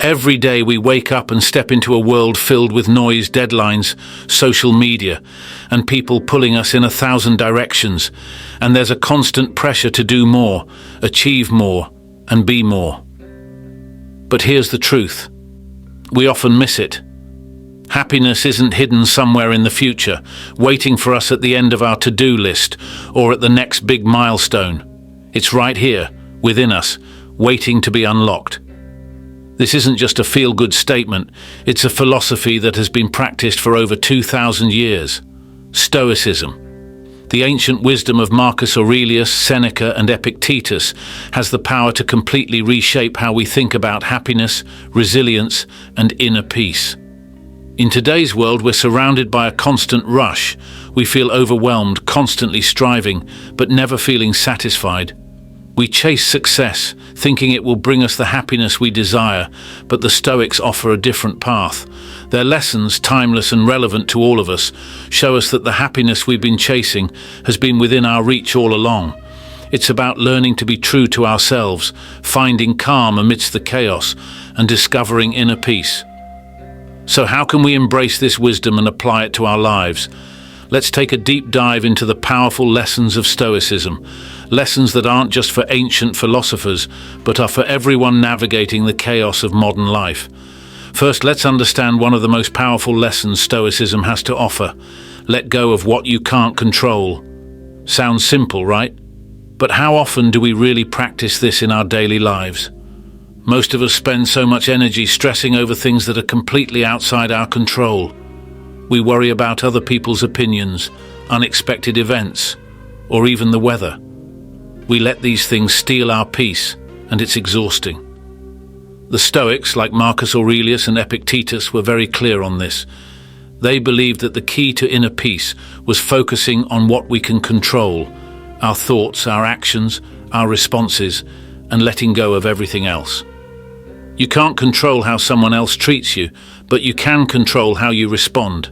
Every day we wake up and step into a world filled with noise, deadlines, social media, and people pulling us in 1,000 directions. And there's a constant pressure to do more, achieve more, and be more. But here's the truth. We often miss it. Happiness isn't hidden somewhere in the future, waiting for us at the end of our to-do list or at the next big milestone. It's right here, within us, waiting to be unlocked. This isn't just a feel-good statement, it's a philosophy that has been practiced for over 2,000 years. Stoicism. The ancient wisdom of Marcus Aurelius, Seneca, and Epictetus has the power to completely reshape how we think about happiness, resilience, and inner peace. In today's world, we're surrounded by a constant rush. We feel overwhelmed, constantly striving, but never feeling satisfied. We chase success, thinking it will bring us the happiness we desire, but the Stoics offer a different path. Their lessons, timeless and relevant to all of us, show us that the happiness we've been chasing has been within our reach all along. It's about learning to be true to ourselves, finding calm amidst the chaos, and discovering inner peace. So how can we embrace this wisdom and apply it to our lives? Let's take a deep dive into the powerful lessons of Stoicism, lessons that aren't just for ancient philosophers, but are for everyone navigating the chaos of modern life. First, let's understand one of the most powerful lessons Stoicism has to offer. Let go of what you can't control. Sounds simple, right? But how often do we really practice this in our daily lives? Most of us spend so much energy stressing over things that are completely outside our control. We worry about other people's opinions, unexpected events, or even the weather. We let these things steal our peace, and it's exhausting. The Stoics, like Marcus Aurelius and Epictetus, were very clear on this. They believed that the key to inner peace was focusing on what we can control, our thoughts, our actions, our responses, and letting go of everything else. You can't control how someone else treats you, but you can control how you respond.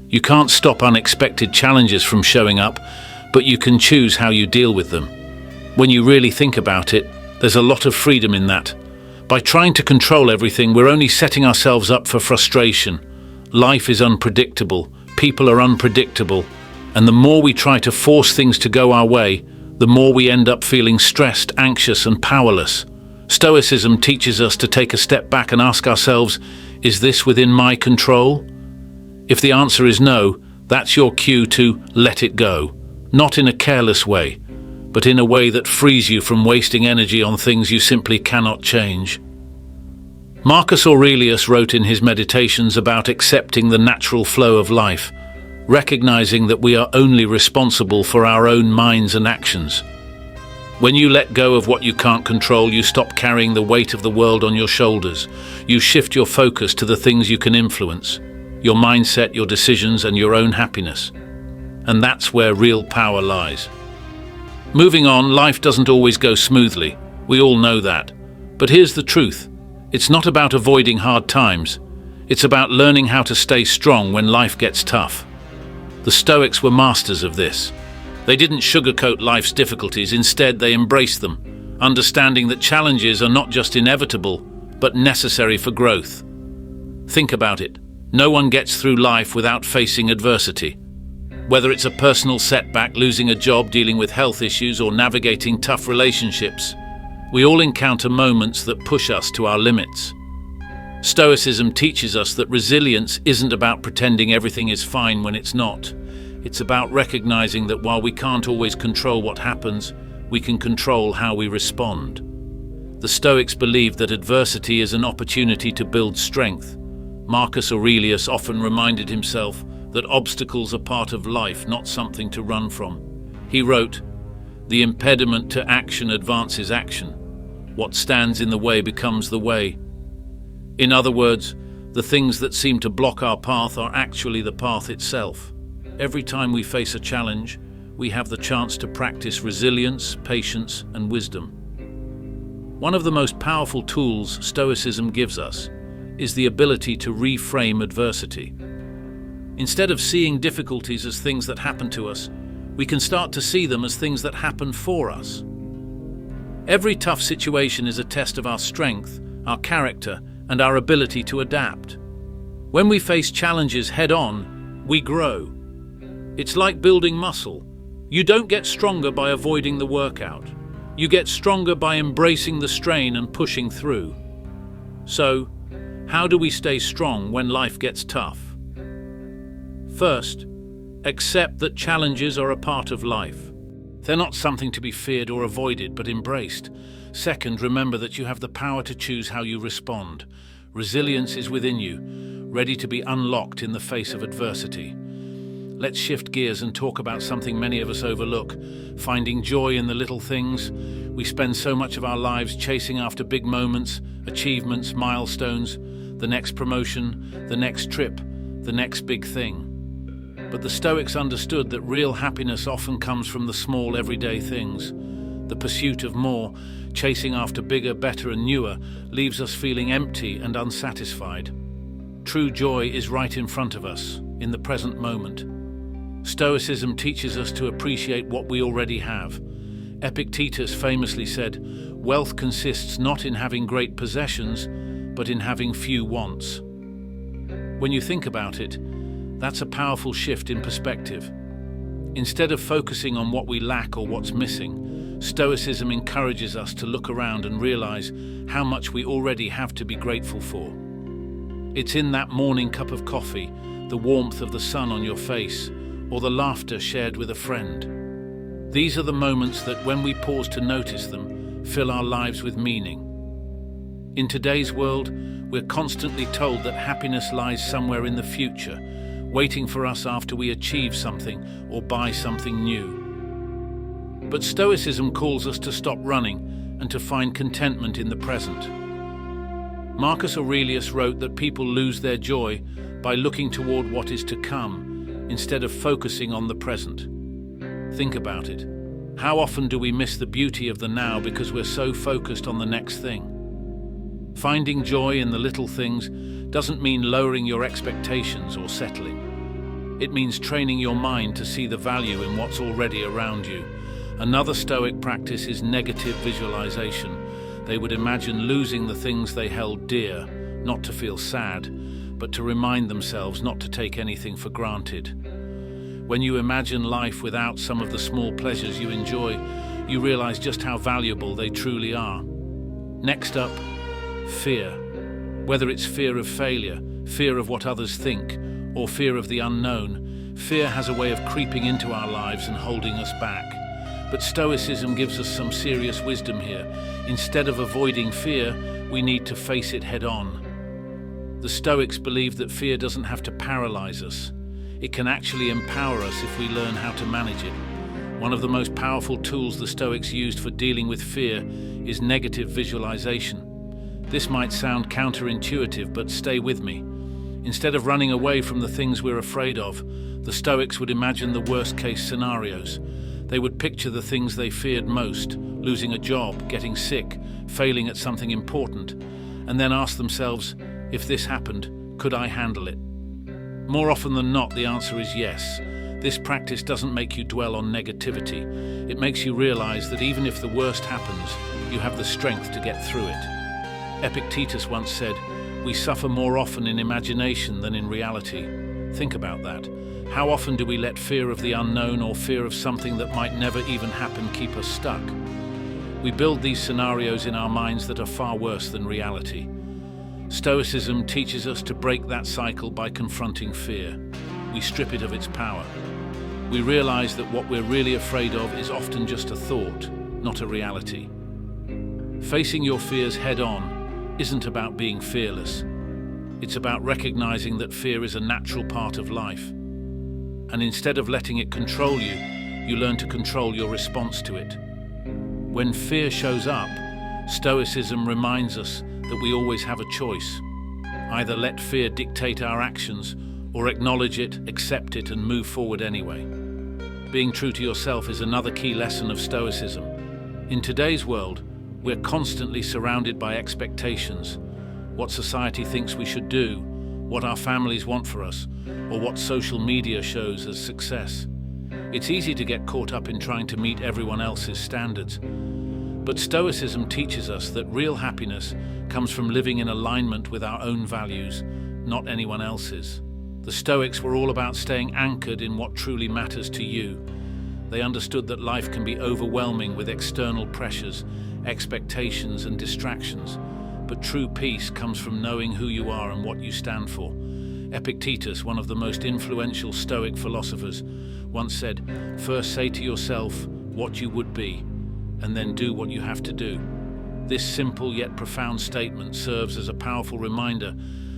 You can't stop unexpected challenges from showing up, but you can choose how you deal with them. When you really think about it, there's a lot of freedom in that. By trying to control everything, we're only setting ourselves up for frustration. Life is unpredictable, people are unpredictable, and the more we try to force things to go our way, the more we end up feeling stressed, anxious, and powerless. Stoicism teaches us to take a step back and ask ourselves, is this within my control? If the answer is no, that's your cue to let it go. Not in a careless way, but in a way that frees you from wasting energy on things you simply cannot change. Marcus Aurelius wrote in his Meditations about accepting the natural flow of life, recognizing that we are only responsible for our own minds and actions. When you let go of what you can't control, you stop carrying the weight of the world on your shoulders. You shift your focus to the things you can influence, your mindset, your decisions, and your own happiness. And that's where real power lies. Moving on, life doesn't always go smoothly. We all know that. But here's the truth. It's not about avoiding hard times. It's about learning how to stay strong when life gets tough. The Stoics were masters of this. They didn't sugarcoat life's difficulties, instead they embraced them, understanding that challenges are not just inevitable, but necessary for growth. Think about it. No one gets through life without facing adversity. Whether it's a personal setback, losing a job, dealing with health issues, or navigating tough relationships, we all encounter moments that push us to our limits. Stoicism teaches us that resilience isn't about pretending everything is fine when it's not. It's about recognizing that while we can't always control what happens, we can control how we respond. The Stoics believed that adversity is an opportunity to build strength. Marcus Aurelius often reminded himself that obstacles are part of life, not something to run from. He wrote, "The impediment to action advances action. What stands in the way becomes the way." In other words, the things that seem to block our path are actually the path itself. Every time we face a challenge, we have the chance to practice resilience, patience, and wisdom. One of the most powerful tools Stoicism gives us is the ability to reframe adversity. Instead of seeing difficulties as things that happen to us, we can start to see them as things that happen for us. Every tough situation is a test of our strength, our character, and our ability to adapt. When we face challenges head-on, we grow. It's like building muscle. You don't get stronger by avoiding the workout. You get stronger by embracing the strain and pushing through. So, how do we stay strong when life gets tough? First, accept that challenges are a part of life. They're not something to be feared or avoided, but embraced. Second, remember that you have the power to choose how you respond. Resilience is within you, ready to be unlocked in the face of adversity. Let's shift gears and talk about something many of us overlook: finding joy in the little things. We spend so much of our lives chasing after big moments, achievements, milestones, the next promotion, the next trip, the next big thing. But the Stoics understood that real happiness often comes from the small, everyday things. The pursuit of more, chasing after bigger, better, and newer, leaves us feeling empty and unsatisfied. True joy is right in front of us, in the present moment. Stoicism teaches us to appreciate what we already have. Epictetus famously said, "Wealth consists not in having great possessions, but in having few wants." When you think about it, that's a powerful shift in perspective. Instead of focusing on what we lack or what's missing, Stoicism encourages us to look around and realize how much we already have to be grateful for. It's in that morning cup of coffee, the warmth of the sun on your face, or the laughter shared with a friend. These are the moments that, when we pause to notice them, fill our lives with meaning. In today's world, we're constantly told that happiness lies somewhere in the future, waiting for us after we achieve something or buy something new. But Stoicism calls us to stop running and to find contentment in the present. Marcus Aurelius wrote that people lose their joy by looking toward what is to come, instead of focusing on the present. Think about it. How often do we miss the beauty of the now because we're so focused on the next thing? Finding joy in the little things doesn't mean lowering your expectations or settling. It means training your mind to see the value in what's already around you. Another Stoic practice is negative visualization. They would imagine losing the things they held dear, not to feel sad, but to remind themselves not to take anything for granted. When you imagine life without some of the small pleasures you enjoy, you realize just how valuable they truly are. Next up, fear. Whether it's fear of failure, fear of what others think, or fear of the unknown, fear has a way of creeping into our lives and holding us back. But Stoicism gives us some serious wisdom here. Instead of avoiding fear, we need to face it head on. The Stoics believe that fear doesn't have to paralyze us. It can actually empower us if we learn how to manage it. One of the most powerful tools the Stoics used for dealing with fear is negative visualization. This might sound counterintuitive, but stay with me. Instead of running away from the things we're afraid of, the Stoics would imagine the worst-case scenarios. They would picture the things they feared most: losing a job, getting sick, failing at something important, and then ask themselves, if this happened, could I handle it? More often than not, the answer is yes. This practice doesn't make you dwell on negativity. It makes you realize that even if the worst happens, you have the strength to get through it. Epictetus once said, "We suffer more often in imagination than in reality." Think about that. How often do we let fear of the unknown or fear of something that might never even happen keep us stuck? We build these scenarios in our minds that are far worse than reality. Stoicism teaches us to break that cycle by confronting fear. We strip it of its power. We realize that what we're really afraid of is often just a thought, not a reality. Facing your fears head-on isn't about being fearless. It's about recognizing that fear is a natural part of life. And instead of letting it control you, you learn to control your response to it. When fear shows up, Stoicism reminds us that we always have a choice. Either let fear dictate our actions, or acknowledge it, accept it, and move forward anyway. Being true to yourself is another key lesson of Stoicism. In today's world, we're constantly surrounded by expectations. What society thinks we should do, what our families want for us, or what social media shows as success. It's easy to get caught up in trying to meet everyone else's standards. But Stoicism teaches us that real happiness comes from living in alignment with our own values, not anyone else's. The Stoics were all about staying anchored in what truly matters to you. They understood that life can be overwhelming with external pressures, expectations, and distractions, but true peace comes from knowing who you are and what you stand for. Epictetus, one of the most influential Stoic philosophers, once said, "First say to yourself what you would be, and then do what you have to do." This simple yet profound statement serves as a powerful reminder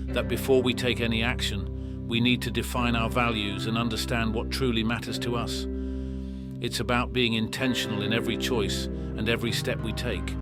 that before we take any action, we need to define our values and understand what truly matters to us. It's about being intentional in every choice and every step we take.